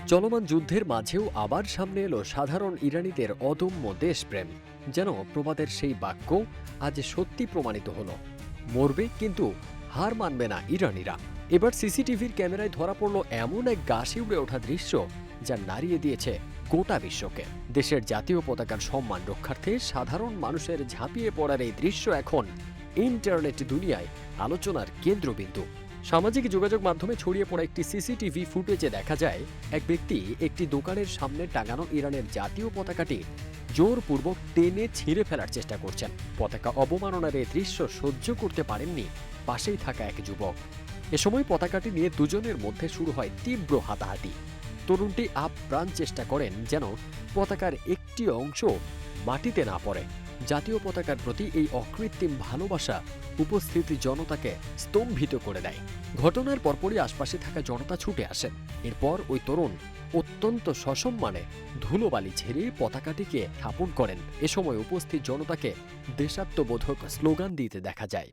চলমান যুদ্ধের মাঝেও আবার সামনে এলো সাধারণ ইরানিদের অদম্য দেশপ্রেম। যেন প্রবাদের সেই বাক্য আজ সত্যি প্রমাণিত হলো। মরবে কিন্তু হার মানবে না ইরানিরা। এবার সিসিটিভির ক্যামেরায় ধরা পড়ল এমন এক গা শিউড়ে ওঠা দৃশ্য যা নাড়িয়ে দিয়েছে গোটা বিশ্বকে। দেশের জাতীয় পতাকার সম্মান রক্ষার্থে সাধারণ মানুষের ঝাঁপিয়ে পড়ার এই দৃশ্য এখন ইন্টারনেট দুনিয়ায় আলোচনার কেন্দ্রবিন্দু। সামাজিক যোগাযোগ মাধ্যমে ছড়িয়ে পড়া একটি সিসিটিভি ফুটেজে দেখা যায় এক ব্যক্তি একটি দোকানের সামনে টাঙানো ইরানের জাতীয় পতাকাটি জোরপূর্বক টেনে ছিঁড়ে ফেলার চেষ্টা করছেন। পতাকা অবমাননার এই দৃশ্য সহ্য করতে পারেননি পাশেই থাকা এক যুবক। এ সময় পতাকাটি নিয়ে দুজনের মধ্যে শুরু হয় তীব্র হাতাহাতি। তরুণটি আপ্রাণ চেষ্টা করেন যেন পতাকার একটি অংশ মাটিতে না পড়ে। জাতীয় পতাকার প্রতি এই অকৃত্রিম ভালোবাসা উপস্থিত জনতাকে স্তম্ভিত করে দেয়। ঘটনার পরপরই আশপাশে থাকা জনতা ছুটে আসেন। এরপর ওই তরুণ অত্যন্ত সসম্মানে ধুলোবালি ঝেড়ে পতাকাটিকে স্থাপন করেন। এ সময় উপস্থিত জনতাকে দেশাত্মবোধক স্লোগান দিতে দেখা যায়।